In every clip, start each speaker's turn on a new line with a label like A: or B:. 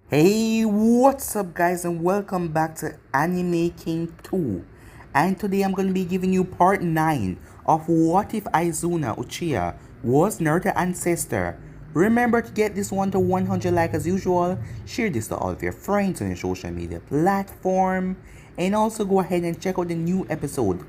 A: Hey, what's up guys and welcome back to Anime King 2. And today I'm going to be giving you part 9 of What If Izuna Uchiha was Naruto Ancestor. Remember to get this one to 100 likes as usual, share this to all of your friends on your social media platform, and also go ahead and check out the new episode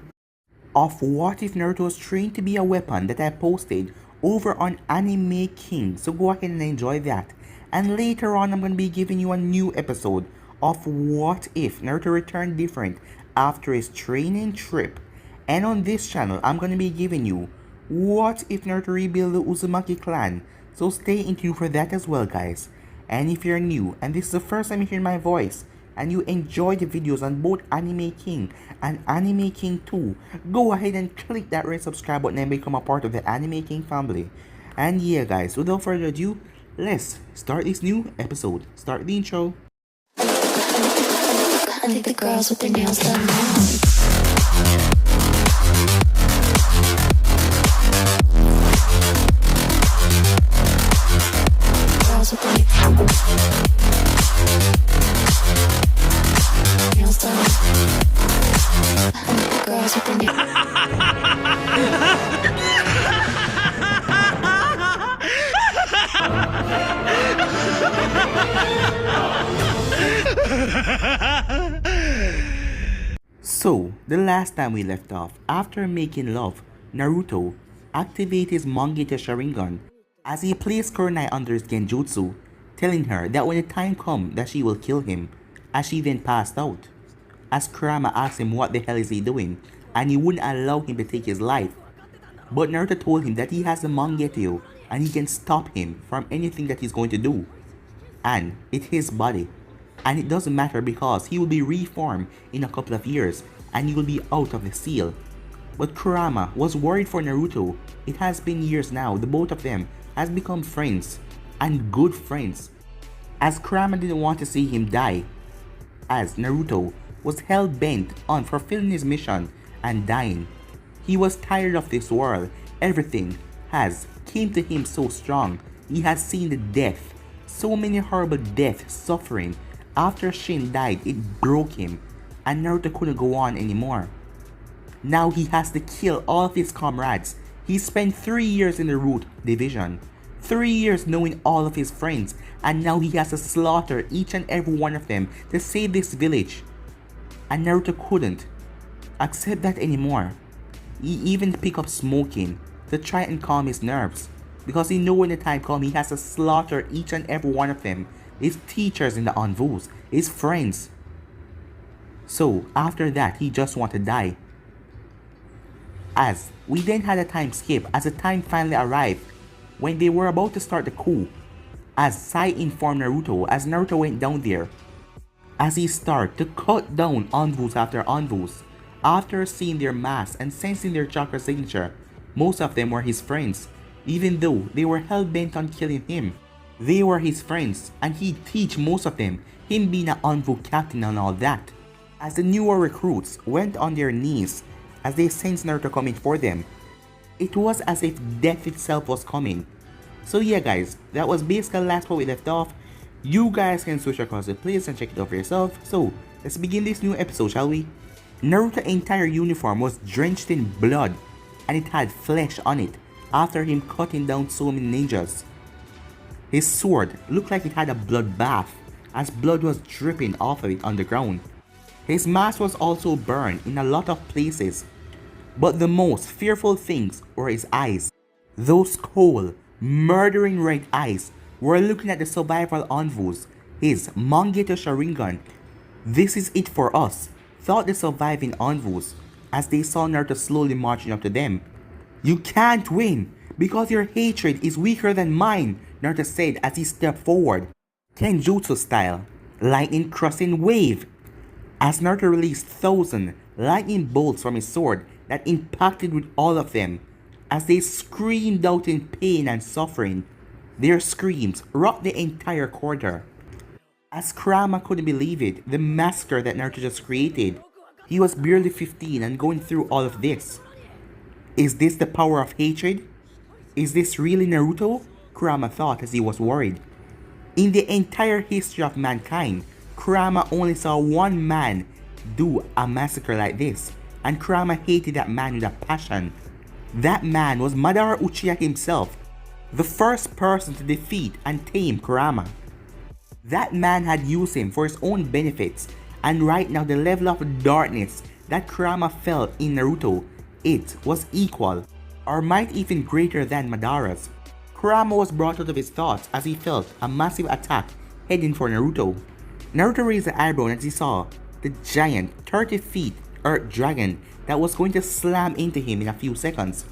A: of What If Naruto was trained to be a weapon that I posted over on Anime King. So go ahead and enjoy that. And later on, I'm going to be giving you a new episode of What If Naruto returned different after his training trip. And on this channel, I'm going to be giving you What If Naruto rebuild the Uzumaki clan. So stay in tune for that as well, guys. And if you're new and this is the first time you hear my voice, and you enjoy the videos on both Anime King and Anime King 2, go ahead and click that red subscribe button and become a part of the Anime King family. And yeah guys, without further ado, let's start this new episode. Start the intro.
B: I think the girls with their nails done now. Girls with their nails done. I think the girls with their
A: So, the last time we left off, after making love, Naruto activated his Mangekyo Sharingan as he placed Kurenai under his Genjutsu, telling her that when the time comes that she will kill him, as she then passed out. As Kurama asked him what the hell is he doing, and he wouldn't allow him to take his life. But Naruto told him that he has the Mangekyo and he can stop him from anything that he's going to do. And it's his body. And it doesn't matter because he will be reformed in a couple of years and he will be out of the seal. But Kurama was worried for Naruto. It has been years now, the both of them has become friends and good friends. As Kurama didn't want to see him die, as Naruto was hell-bent on fulfilling his mission and dying. He was tired of this world. Everything has came to him so strong. He has seen the death, so many horrible death, suffering. After Shin died, it broke him, and Naruto couldn't go on anymore. Now he has to kill all of his comrades. He spent 3 years in the Root Division, 3 years knowing all of his friends, and now he has to slaughter each and every one of them to save this village. And Naruto couldn't accept that anymore. He even picked up smoking to try and calm his nerves, because he knew when the time comes he has to slaughter each and every one of them, his teachers in the Anvus, his friends. So after that he just wanted to die. As we then had a time skip as the time finally arrived when they were about to start the coup, as Sai informed Naruto as Naruto went down there, as he started to cut down Anvus after Anvus. After seeing their masks and sensing their chakra signature, most of them were his friends, even though they were hell-bent on killing him. They were his friends and he'd teach most of them, him being an Anvu captain and all that. As the newer recruits went on their knees as they sensed Naruto coming for them, it was as if death itself was coming. So yeah guys, that was basically the last part we left off. You guys can switch across the place and check it out for yourself. So let's begin this new episode, shall we? Naruto's entire uniform was drenched in blood and it had flesh on it after him cutting down so many ninjas. His sword looked like it had a blood bath as blood was dripping off of it on the ground. His mask was also burned in a lot of places, but the most fearful things were his eyes. Those cold, murdering red eyes were looking at the survival Anvus, his Mangekyo Sharingan. This is it for us, thought the surviving Anvus as they saw Naruto slowly marching up to them. You can't win because your hatred is weaker than mine, Naruto said as he stepped forward, Kenjutsu style, lightning crossing wave. As Naruto released 1,000 lightning bolts from his sword that impacted with all of them, as they screamed out in pain and suffering. Their screams rocked the entire corridor. As Kurama couldn't believe it, the massacre that Naruto just created. He was barely 15 and going through all of this. Is this the power of hatred? Is this really Naruto? Kurama thought as he was worried. In the entire history of mankind, Kurama only saw one man do a massacre like this, and Kurama hated that man with a passion. That man was Madara Uchiha himself, the first person to defeat and tame Kurama. That man had used him for his own benefits, and right now the level of darkness that Kurama felt in Naruto, it was equal, or might even greater than Madara's. Kurama was brought out of his thoughts as he felt a massive attack heading for Naruto. Naruto raised an eyebrow as he saw the giant 30 feet Earth Dragon that was going to slam into him in a few seconds.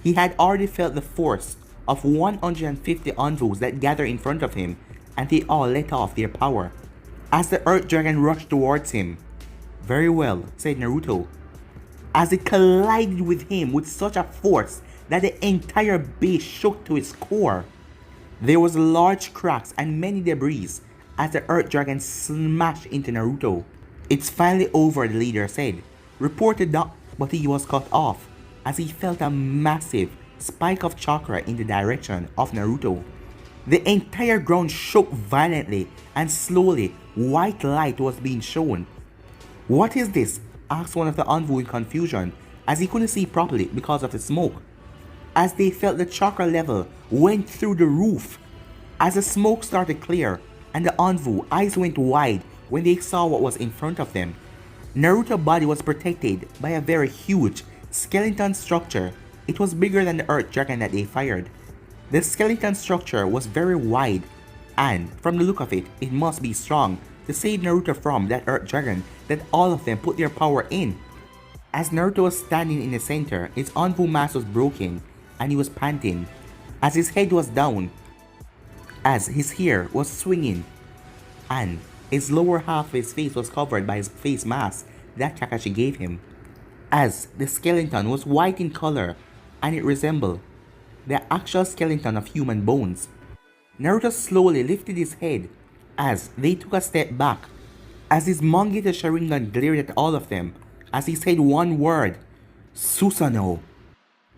A: He had already felt the force of 150 Anvus that gathered in front of him, and they all let off their power as the Earth Dragon rushed towards him. "Very well," said Naruto, as it collided with him with such a force that the entire base shook to its core. There was large cracks and many debris as the Earth Dragon smashed into Naruto. "It's finally over," the leader said, reported that, but he was cut off as he felt a massive spike of chakra in the direction of Naruto. The entire ground shook violently, and slowly white light was being shown. "What is this?" asked one of the Anvu in confusion, as he couldn't see properly because of the smoke. As they felt the chakra level went through the roof. As the smoke started clear, and the Anvu eyes went wide when they saw what was in front of them. Naruto's body was protected by a very huge skeleton structure. It was bigger than the Earth Dragon that they fired. The skeleton structure was very wide, and from the look of it, it must be strong to save Naruto from that Earth Dragon that all of them put their power in. As Naruto was standing in the center, his Anvu mask was broken and he was panting, as his head was down, as his hair was swinging, and his lower half of his face was covered by his face mask that Kakashi gave him. As the skeleton was white in color and it resembled the actual skeleton of human bones. Naruto slowly lifted his head as they took a step back, as his Mangekyo Sharingan glared at all of them as he said one word, "Susanoo,"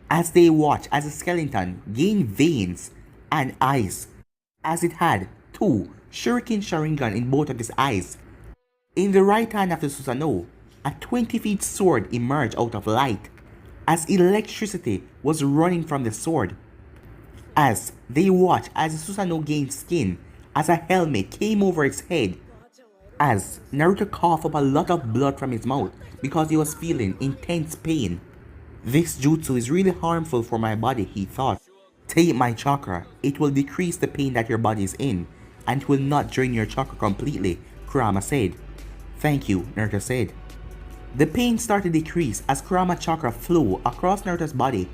A: as they watched as the skeleton gained veins and eyes, as it had two Shuriken Sharingan in both of his eyes. In the right hand of the Susanoo, a 20 feet sword emerged out of light, as electricity was running from the sword. As they watched as the Susanoo gained skin, as a helmet came over its head, as Naruto coughed up a lot of blood from his mouth because he was feeling intense pain. "This jutsu is really harmful for my body," he thought. "Take my chakra, it will decrease the pain that your body is in, and it will not drain your chakra completely," Kurama said. "Thank you," Naruto said. The pain started to decrease as Kurama chakra flew across Naruto's body,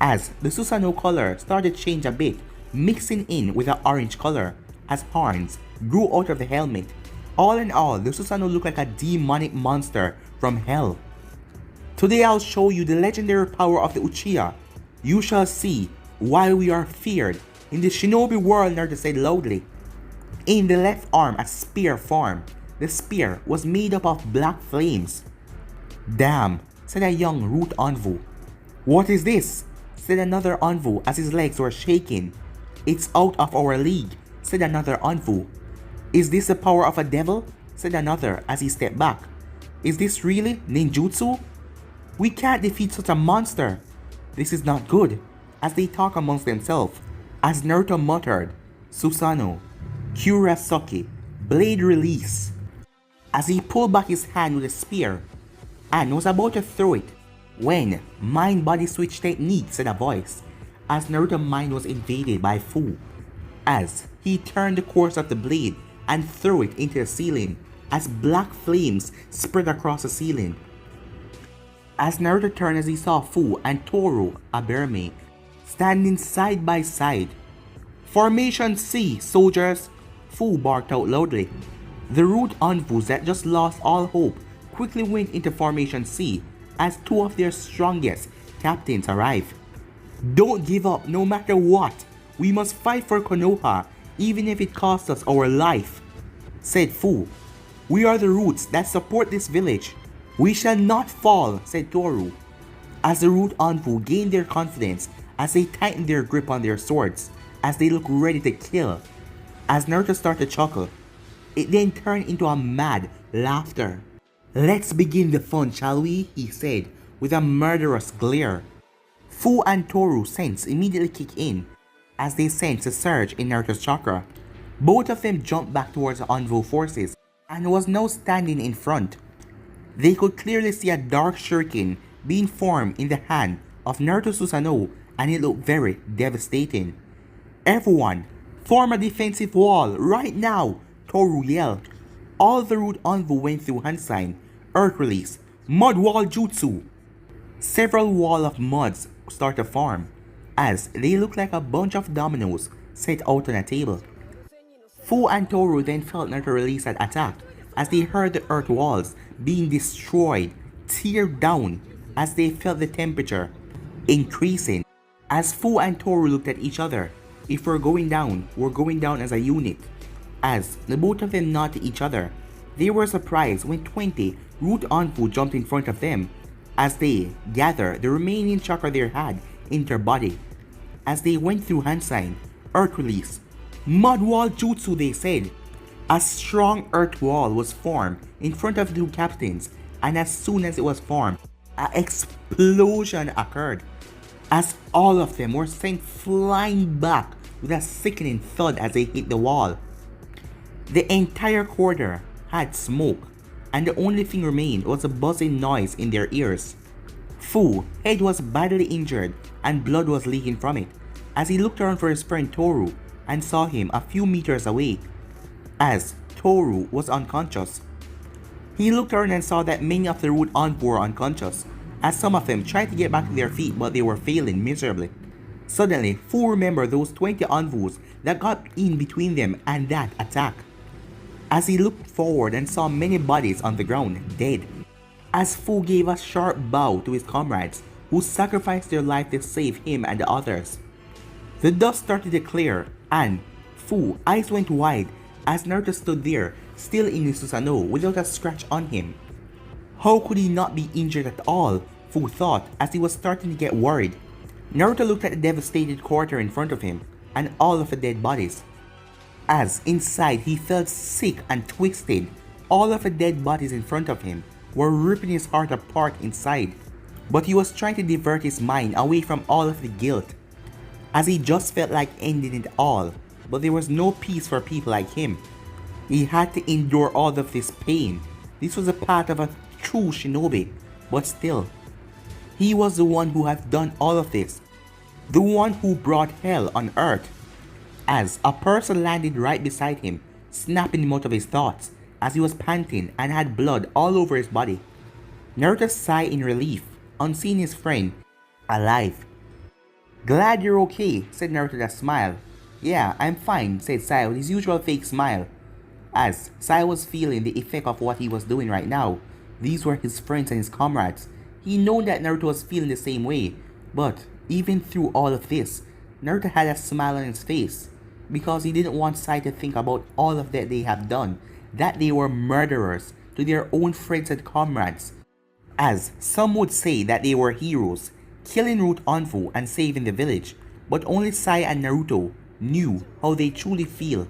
A: as the Susanoo color started to change a bit, mixing in with the orange color, as horns grew out of the helmet. All in all, the Susanoo looked like a demonic monster from hell. "Today I'll show you the legendary power of the Uchiha. You shall see why we are feared in the shinobi world," Naruto said loudly. In the left arm, a spear formed. The spear was made up of black flames. "Damn," said a young root Anvu. "What is this?" said another Anvu as his legs were shaking. "It's out of our league," said another Anvu. "Is this the power of a devil?" said another as he stepped back. "Is this really ninjutsu? We can't defeat such a monster. This is not good," as they talk amongst themselves, as Naruto muttered, "Susanoo, Kurasaki, blade release," as he pulled back his hand with a spear and was about to throw it when mind-body switch technique, said a voice, as Naruto's mind was invaded by Fu, as he turned the course of the blade and threw it into the ceiling as black flames spread across the ceiling. As Naruto turned, as he saw Fu and Toru, a bearmate, standing side by side. "Formation C, soldiers!" Fu barked out loudly. The rude Anvus that just lost all hope quickly went into Formation C as two of their strongest captains arrived. "Don't give up no matter what. We must fight for Konoha even if it costs us our life," said Fu. "We are the roots that support this village. We shall not fall," said Toru. As the root Anvu gained their confidence as they tightened their grip on their swords as they looked ready to kill. As Naruto started to chuckle, it then turned into a mad laughter. "Let's begin the fun, shall we?" he said, with a murderous glare. Fu and Toru's sense immediately kicked in, as they sensed a surge in Naruto's chakra. Both of them jumped back towards the Anvo forces, and was now standing in front. They could clearly see a dark shuriken being formed in the hand of Naruto Susanoo, and it looked very devastating. "Everyone, form a defensive wall right now!" Toru yelled. All the root Anvo went through hand sign, earth release, mud wall jutsu. Several walls of muds start to form, as they look like a bunch of dominoes set out on a table. Fu and Toru then felt Naruto release an attack, as they heard the earth walls being destroyed, tear down, as they felt the temperature increasing. As Fu and Toru looked at each other, "If we're going down as a unit." As the both of them nodded to each other, they were surprised when 20 root Anvo jumped in front of them, as they gathered the remaining chakra they had in their body. As they went through hand sign, earth release, mud wall jutsu, they said. A strong earth wall was formed in front of the two captains, and as soon as it was formed, an explosion occurred, as all of them were sent flying back with a sickening thud as they hit the wall. The entire corridor had smoke, and the only thing remained was a buzzing noise in their ears. Fu's head was badly injured and blood was leaking from it, as he looked around for his friend Toru and saw him a few meters away, as Toru was unconscious. He looked around and saw that many of the root Anvo were unconscious, as some of them tried to get back to their feet but they were failing miserably. Suddenly, Fu remembered those 20 Anvos that got in between them and that attack, as he looked forward and saw many bodies on the ground, dead. As Fu gave a sharp bow to his comrades, who sacrificed their life to save him and the others. The dust started to clear, and Fu's eyes went wide as Naruto stood there, still in his Susanoo without a scratch on him. How could he not be injured at all? Fu thought as he was starting to get worried. Naruto looked at the devastated quarter in front of him and all of the dead bodies. As inside he felt sick and twisted, all of the dead bodies in front of him were ripping his heart apart inside. But he was trying to divert his mind away from all of the guilt, as he just felt like ending it all, but there was no peace for people like him. He had to endure all of this pain. This was a part of a true shinobi, but still, he was the one who had done all of this, the one who brought hell on earth. As a person landed right beside him, snapping him out of his thoughts, as he was panting and had blood all over his body. Naruto sighed in relief on seeing his friend alive. "Glad you're okay," said Naruto with a smile. "Yeah, I'm fine," said Sai with his usual fake smile. As Sai was feeling the effect of what he was doing right now, these were his friends and his comrades. He knew that Naruto was feeling the same way, but even through all of this, Naruto had a smile on his face, because he didn't want Sai to think about all of that they have done, that they were murderers to their own friends and comrades. As some would say that they were heroes, killing root Anvo and saving the village, but only Sai and Naruto knew how they truly feel.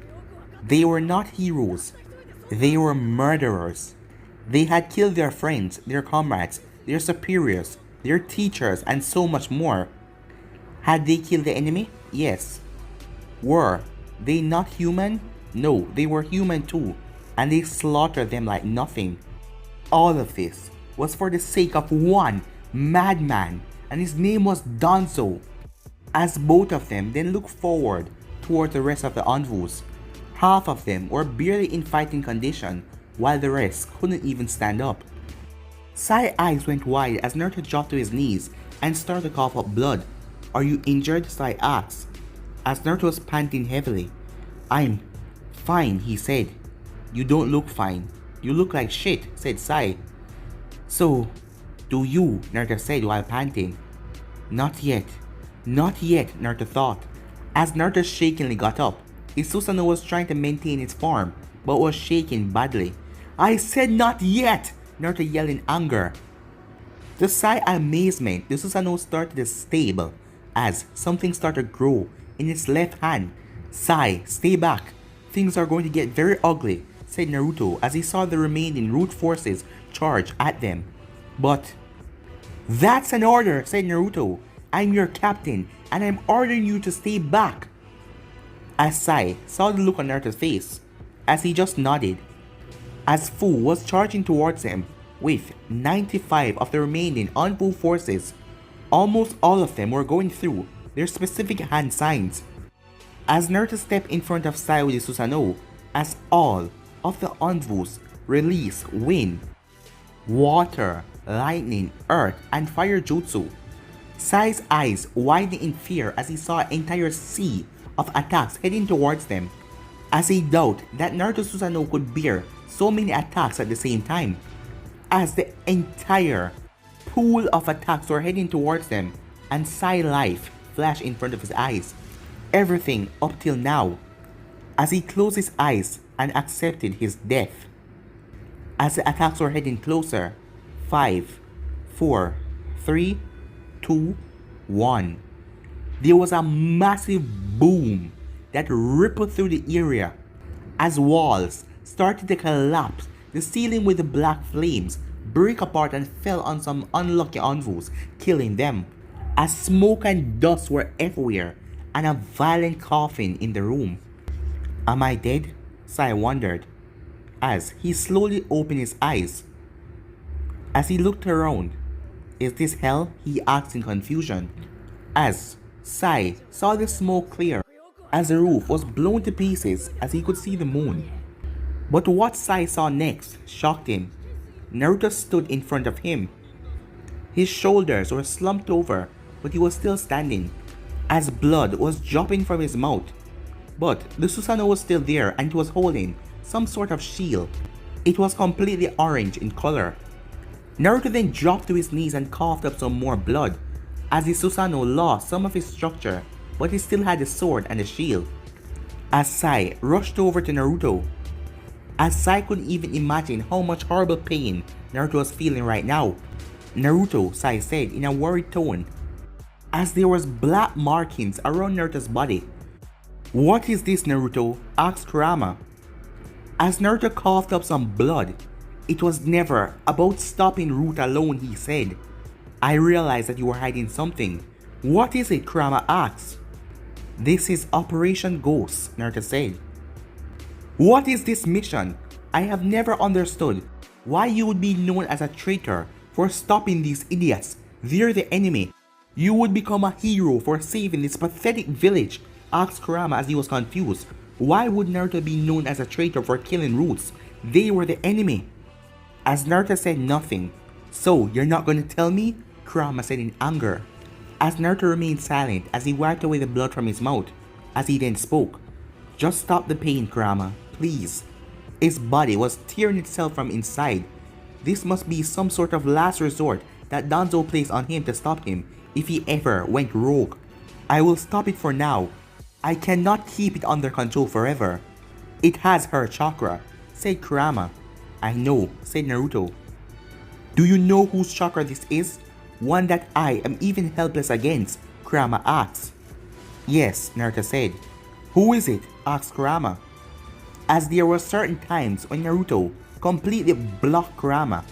A: They were not heroes, they were murderers. They had killed their friends, their comrades, their superiors, their teachers, and so much more. Had they killed the enemy? Yes. Were they not human? No, they were human too, and they slaughtered them like nothing. All of this was for the sake of one madman, and his name was Donzo. As both of them then looked forward toward the rest of the Anvos, half of them were barely in fighting condition, while the rest couldn't even stand up. Sai's eyes went wide as Naruto dropped to his knees and started to cough up blood. "Are you injured?" Sai asked, as Naruto was panting heavily. "I'm fine," he said. "You don't look fine. You look like shit," said Sai. "So, do you?" Naruto said while panting. Not yet, Naruto thought. As Naruto shakingly got up, his Susanoo was trying to maintain its form, but was shaking badly. "I said not yet!" Naruto yelled in anger. To Sai's amazement, the Susanoo started to stable, as something started to grow in its left hand. "Sai, stay back!" Things are going to get very ugly, said Naruto as he saw the remaining root forces charge at them. But that's an order, said Naruto. I'm your captain and I'm ordering you to stay back. As Sai saw the look on Naruto's face, as he just nodded, as Fu was charging towards him with 95 of the remaining Anbu forces, almost all of them were going through their specific hand signs. As Naruto stepped in front of Sai with the Susanoo, as all of the Anbus release wind, water, lightning, earth, and fire jutsu, Sai's eyes widened in fear as he saw an entire sea of attacks heading towards them, as he doubted that Naruto Susanoo could bear so many attacks at the same time, as the entire pool of attacks were heading towards them, and Sai life flashed in front of his eyes. Everything up till now, as he closed his eyes and accepted his death. As the attacks were heading closer, 5, 4, 3, 2, 1. There was a massive boom that rippled through the area as walls started to collapse, the ceiling with the black flames break apart and fell on some unlucky Anvus, killing them, as smoke and dust were everywhere and a violent coughing in the room. Am I dead? Sai wondered as he slowly opened his eyes. As he looked around, is this hell? He asked in confusion, as Sai saw the smoke clear as the roof was blown to pieces as he could see the moon. But what Sai saw next shocked him. Naruto stood in front of him. His shoulders were slumped over, but he was still standing, as blood was dropping from his mouth. But the Susanoo was still there and it was holding some sort of shield. It was completely orange in color. Naruto then dropped to his knees and coughed up some more blood, as the Susanoo lost some of its structure, but he still had the sword and the shield. As Sai rushed over to Naruto, as Sai couldn't even imagine how much horrible pain Naruto was feeling right now. Naruto, Sai said in a worried tone, as there was black markings around Naruto's body. What is this, Naruto? Asked Kurama. As Naruto coughed up some blood, it was never about stopping Root alone, he said. I realized that you were hiding something. What is it? Kurama asked. This is Operation Ghost, Naruto said. What is this mission? I have never understood why you would be known as a traitor for stopping these idiots. They're the enemy. You would become a hero for saving this pathetic village, asked Kurama as he was confused. Why would Naruto be known as a traitor for killing Roots? They were the enemy. As Naruto said nothing. So, you're not going to tell me? Kurama said in anger. As Naruto remained silent as he wiped away the blood from his mouth, as he then spoke. Just stop the pain, Kurama, please. His body was tearing itself from inside. This must be some sort of last resort that Donzo placed on him to stop him if he ever went rogue. I will stop it for now. I cannot keep it under control forever. It has her chakra, said Kurama. I know, said Naruto. Do you know whose chakra this is? One that I am even helpless against, Kurama asked. Yes, Naruto said. Who is it? Asked Kurama. As there were certain times when Naruto completely blocked Kurama,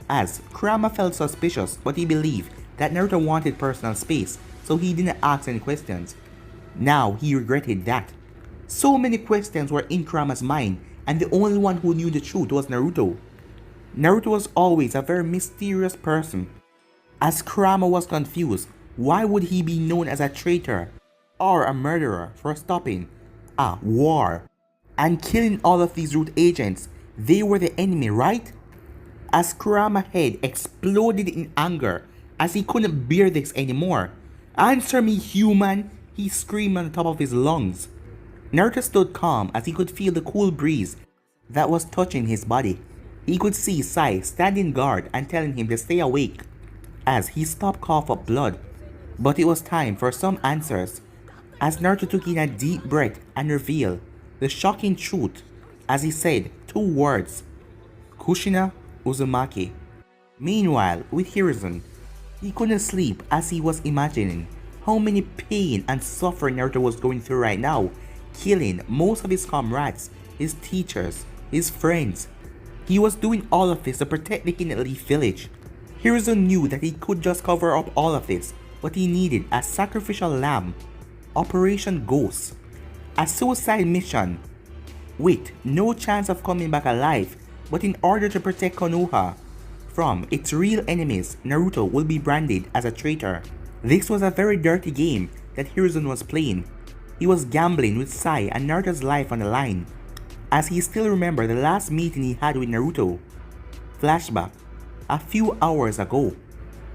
A: as Kurama felt suspicious, but he believed that Naruto wanted personal space, so he didn't ask any questions. Now he regretted that. So many questions were in Kurama's mind, and the only one who knew the truth was Naruto. Naruto was always a very mysterious person. As Kurama was confused, why would he be known as a traitor or a murderer for stopping a war and killing all of these root agents? They were the enemy, right? As Kurama's head exploded in anger as he couldn't bear this anymore. Answer me, human! He screamed on the top of his lungs. Naruto stood calm as he could feel the cool breeze that was touching his body. He could see Sai standing guard and telling him to stay awake as he stopped coughing up blood. But it was time for some answers as Naruto took in a deep breath and revealed the shocking truth as he said 2 words, Kushner Uzumaki. Meanwhile, with Hiruzen, he couldn't sleep as he was imagining how many pain and suffering Naruto was going through right now, killing most of his comrades his teachers, his friends. He was doing all of this to protect the Kin Elite Village. Hiruzen knew that he could just cover up all of this, but he needed a sacrificial lamb. Operation Ghost. A suicide mission with no chance of coming back alive, but in order to protect Konoha from its real enemies, Naruto will be branded as a traitor. This was a very dirty game that Hiruzen was playing. He was gambling with Sai and Naruto's life on the line, as he still remembered the last meeting he had with Naruto. Flashback. A few hours ago,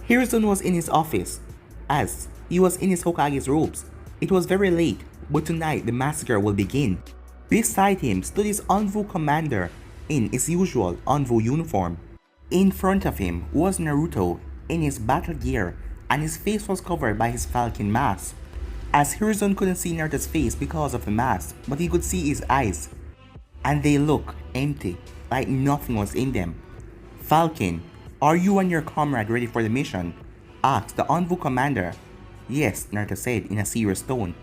A: Hiruzen was in his office, as he was in his Hokage's robes. It was very late, but tonight the massacre will begin. Beside him stood his Anvu commander in his usual Anvu uniform. In front of him was Naruto in his battle gear, and his face was covered by his falcon mask. As Hiruzen couldn't see Naruto's face because of the mask, but he could see his eyes, and they look empty, like nothing was in them. Falcon, are you and your comrade ready for the mission? Asked the Anvu commander. Yes, Naruto said in a serious tone.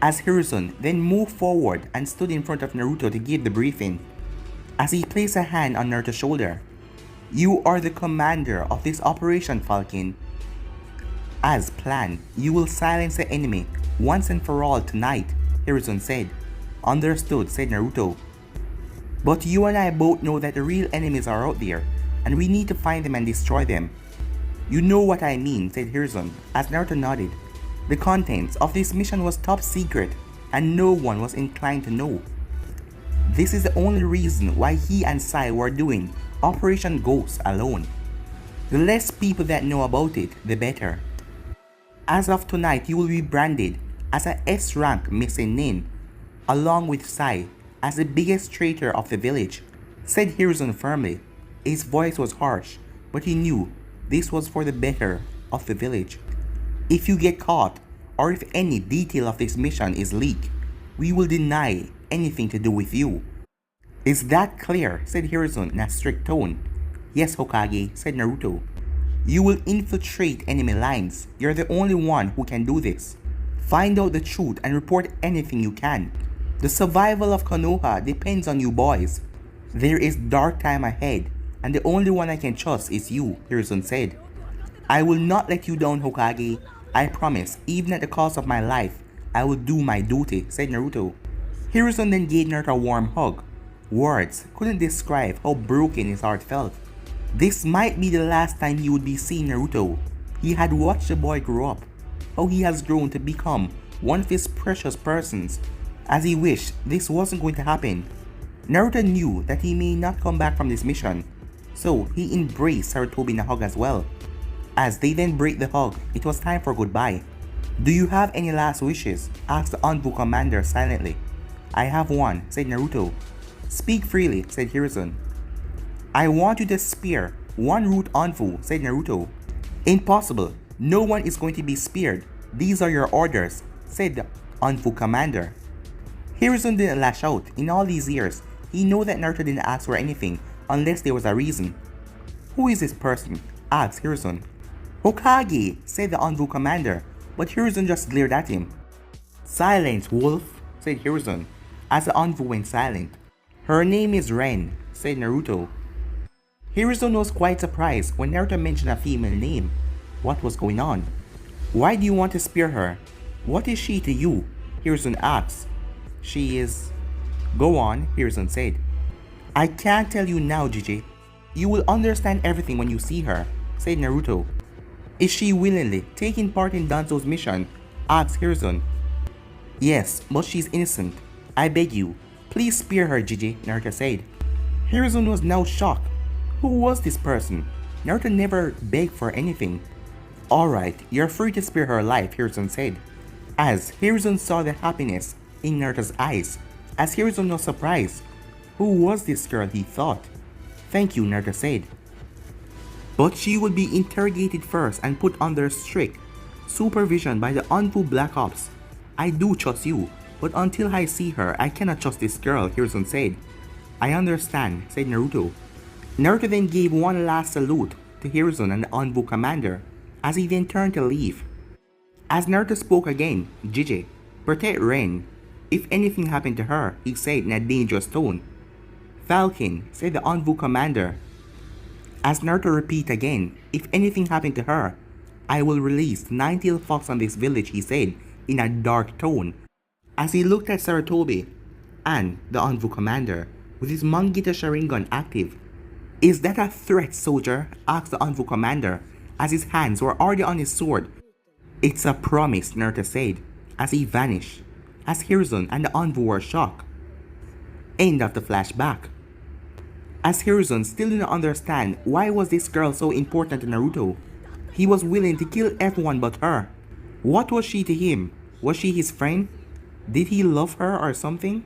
A: As Hiruzen then moved forward and stood in front of Naruto to give the briefing, as he placed a hand on Naruto's shoulder. You are the commander of this operation, Falcon. As planned, you will silence the enemy once and for all tonight, Hiruzen said. Understood, said Naruto. But you and I both know that the real enemies are out there, and we need to find them and destroy them. You know what I mean, said Hiruzen, as Naruto nodded. The contents of this mission was top secret, and no one was inclined to know. This is the only reason why he and Sai were doing Operation Ghost alone. The less people that know about it, the better. As of tonight, you will be branded as a S-rank missing nin, along with Sai as the biggest traitor of the village, said Hiruzen firmly. His voice was harsh, but he knew this was for the better of the village. If you get caught, or if any detail of this mission is leaked, we will deny anything to do with you. Is that clear? Said Hiruzen in a strict tone. Yes, Hokage, said Naruto. You will infiltrate enemy lines. You're the only one who can do this. Find out the truth and report anything you can. The survival of Konoha depends on you boys. There is dark time ahead, and the only one I can trust is you, Hiruzen said. I will not let you down, Hokage. I promise, even at the cost of my life, I will do my duty, said Naruto. Hiruzen then gave Naruto a warm hug. Words couldn't describe how broken his heart felt. This might be the last time he would be seeing Naruto. He had watched the boy grow up, how he has grown to become one of his precious persons, as he wished this wasn't going to happen. Naruto knew that he may not come back from this mission, so he embraced Sarutobi in a hug as well. As they then break the hug, it was time for goodbye. Do you have any last wishes? Asked the Anbu commander silently. I have one, said Naruto. Speak freely, said Hiruzen. I want you to spare one root Anbu, said Naruto. Impossible. No one is going to be spared. These are your orders, said the Anbu commander. Hiruzen didn't lash out. In all these years, he knew that Naruto didn't ask for anything unless there was a reason. Who is this person? Asked Hiruzen. Hokage, said the Anbu commander, but Hiruzen just glared at him. Silence, wolf, said Hiruzen, as the Anbu went silent. Her name is Ren, said Naruto. Hiruzen was quite surprised when Naruto mentioned a female name. What was going on? Why do you want to spare her? What is she to you? Hiruzen asked. She is... Go on, Hiruzen said. I can't tell you now, Jiji. You will understand everything when you see her, said Naruto. Is she willingly taking part in Donzo's mission? Asked Hiruzen. Yes, but she's innocent. I beg you, please spare her, Jiji, Naruto said. Hiruzen was now shocked. Who was this person? Naruto never begged for anything. Alright, you're free to spare her life, Hiruzen said. As Hiruzen saw the happiness in Naruto's eyes, as Hiruzen was surprised. Who was this girl, he thought. Thank you, Naruto said. But she would be interrogated first and put under strict supervision by the Anbu Black Ops. I do trust you, but until I see her, I cannot trust this girl, Hiruzen said. I understand, said Naruto. Naruto then gave one last salute to Hiruzen and the Anbu commander, as he then turned to leave. As Naruto spoke again, Jiji, protect Ren. If anything happened to her, he said in a dangerous tone. Falcon, said the Envoy commander. As Naruto repeated again, if anything happened to her, I will release the nine-tailed fox on this village, he said in a dark tone. As he looked at Sarutobi and the Envoy commander with his Mangita Sharingan active. Is that a threat, soldier? Asked the Envoy commander as his hands were already on his sword. It's a promise, Naruto said as he vanished, as Hiruzen and the Envoy were shocked. End of the flashback. As Hiruzen still didn't understand why was this girl so important to Naruto, he was willing to kill everyone but her. What was she to him? Was she his friend? Did he love her or something?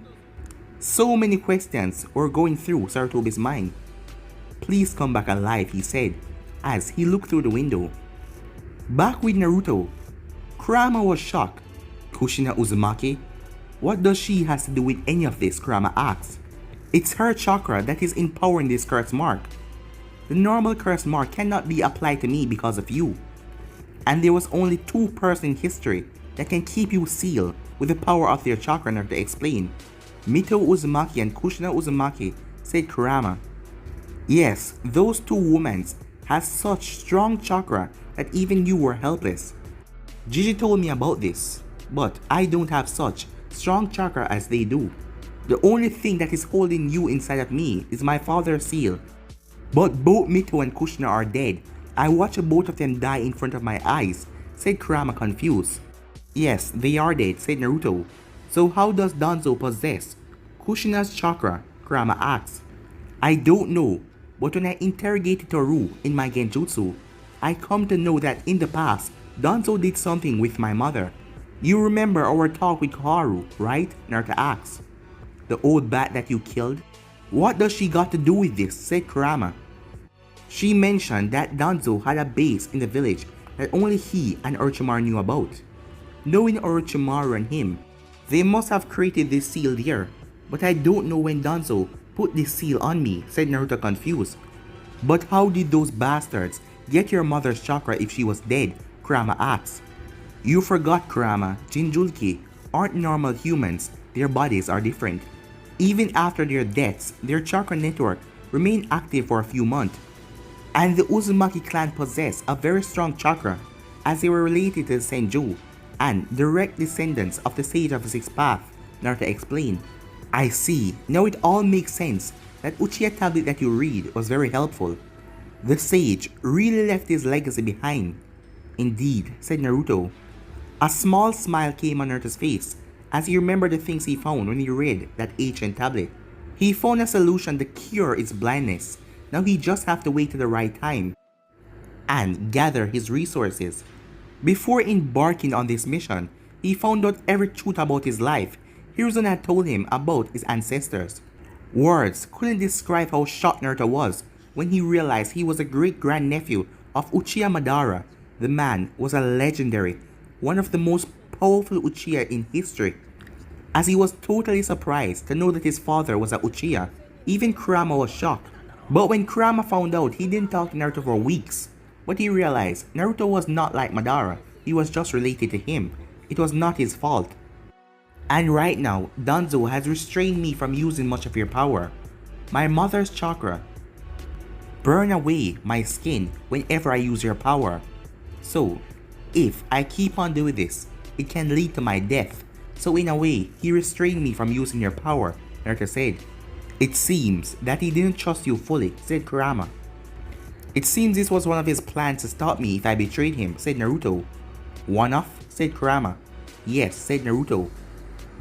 A: So many questions were going through Sarutobi's mind. Please come back alive, he said as he looked through the window. Back with Naruto, Kurama was shocked. Kushner Uzumaki? What does she has to do with any of this? Kurama asked. It's her chakra that is empowering this curse mark. The normal curse mark cannot be applied to me because of you. And there was only two persons in history that can keep you sealed with the power of their chakra, Naruto explained. Mito Uzumaki and Kushner Uzumaki, said Kurama. Yes, those two women have such strong chakra that even you were helpless. Gigi told me about this, but I don't have such strong chakra as they do. The only thing that is holding you inside of me is my father's seal. But both Mito and Kushner are dead. I watched both of them die in front of my eyes, said Kurama confused. Yes, they are dead, said Naruto. So how does Donzo possess Kushner's chakra? Kurama asked. I don't know, but when I interrogated Toru in my genjutsu, I come to know that in the past, Donzo did something with my mother. You remember our talk with Koharu, right? Naruto asked. The old bat that you killed? What does she got to do with this? Said Kurama. She mentioned that Donzo had a base in the village that only he and Orochimaru knew about. Knowing Orochimaru and him, they must have created this seal there, but I don't know when Donzo put this seal on me, said Naruto confused. But how did those bastards get your mother's chakra if she was dead? Kurama asked. You forgot, Kurama, Jinjulki aren't normal humans, their bodies are different. Even after their deaths, their chakra network remained active for a few months. And the Uzumaki clan possessed a very strong chakra, as they were related to the Senju and direct descendants of the Sage of the Sixth Path, Naruto explained. I see, now it all makes sense that Uchiha tablet that you read was very helpful. The sage really left his legacy behind. Indeed, said Naruto. A small smile came on Naruto's face as he remembered the things he found when he read that ancient tablet. He found a solution to cure its blindness. Now he just have to wait to the right time and gather his resources. Before embarking on this mission, he found out every truth about his life Hiruzen had told him about his ancestors. Words couldn't describe how shocked Naruto was when he realized he was a great-grandnephew of Uchiha Madara. The man was a legendary, one of the most powerful Uchiha in history. As he was totally surprised to know that his father was a Uchiha, even Kurama was shocked. But when Kurama found out, he didn't talk to Naruto for weeks. But he realized Naruto was not like Madara, he was just related to him. It was not his fault. And right now, Donzo has restrained me from using much of your power. My mother's chakra burn away my skin whenever I use your power. So, if I keep on doing this, it can lead to my death. So in a way, he restrained me from using your power, Naruto said. It seems that he didn't trust you fully, said Kurama. It seems this was one of his plans to stop me if I betrayed him, said Naruto. One-off, said Kurama. Yes, said Naruto.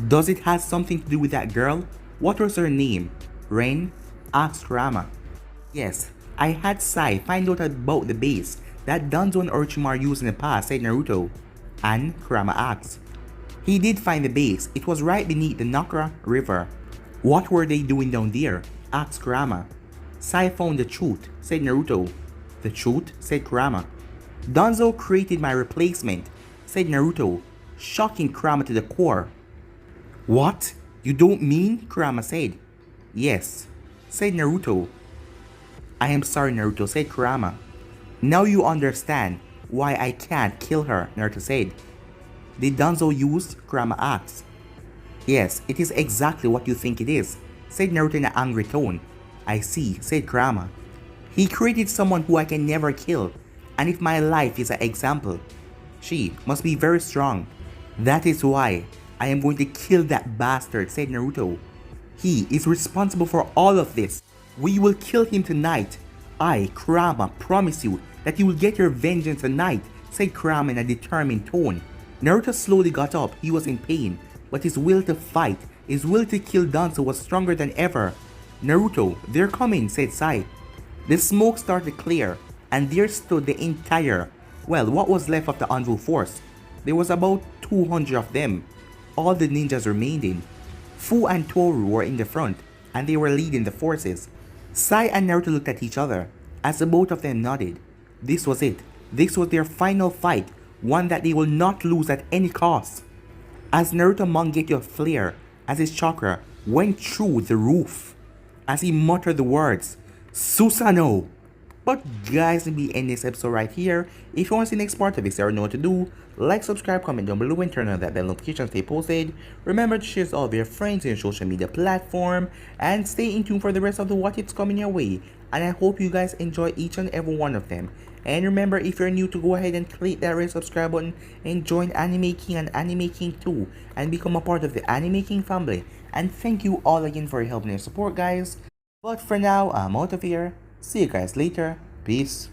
A: Does it have something to do with that girl? What was her name? Ren? Asked Kurama. Yes, I had Sai find out about the base that Donzo and Orochimaru used in the past, said Naruto. And Kurama asked. He did find the base. It was right beneath the Chakra river. What were they doing down there? Asked Kurama. Sai found the truth, said Naruto. The truth? Said Kurama. Donzo created my replacement, said Naruto, shocking Kurama to the core. What? You don't mean? Kurama said. Yes, said Naruto. I am sorry, Naruto, said Kurama. Now you understand why I can't kill her, Naruto said. Did Donzo use? Kurama asked. Yes, it is exactly what you think it is, said Naruto in an angry tone. I see, said Kurama. He created someone who I can never kill, and if my life is an example, she must be very strong. That is why I am going to kill that bastard, said Naruto. He is responsible for all of this. We will kill him tonight. I, Kurama, promise you that you will get your vengeance tonight, said Kurama in a determined tone. Naruto slowly got up. He was in pain, but his will to fight, his will to kill Donzo was stronger than ever. Naruto, they're coming, said Sai. The smoke started to clear, and there stood the entire, what was left of the Anvil force. There was about 200 of them. All the ninjas remained in. Fu and Toru were in the front, and they were leading the forces. Sai and Naruto looked at each other, as the both of them nodded. This was it. This was their final fight, one that they will not lose at any cost. As Naruto Mangekyou flared, as his chakra went through the roof, as he muttered the words, Susanoo! But guys, we end this episode right here. If you want to see the next part of this, you already know what to do. Like, subscribe, comment down below, and turn on that bell notification to stay posted. Remember to share all of your friends in your social media platform, and stay in tune for the rest of the what it's coming your way. And I hope you guys enjoy each and every one of them. And remember, if you're new, to go ahead and click that red subscribe button and join Anime King and Anime King 2 and become a part of the Anime King family. And thank you all again for your help and your support, guys. But for now, I'm out of here. See you guys later. Peace.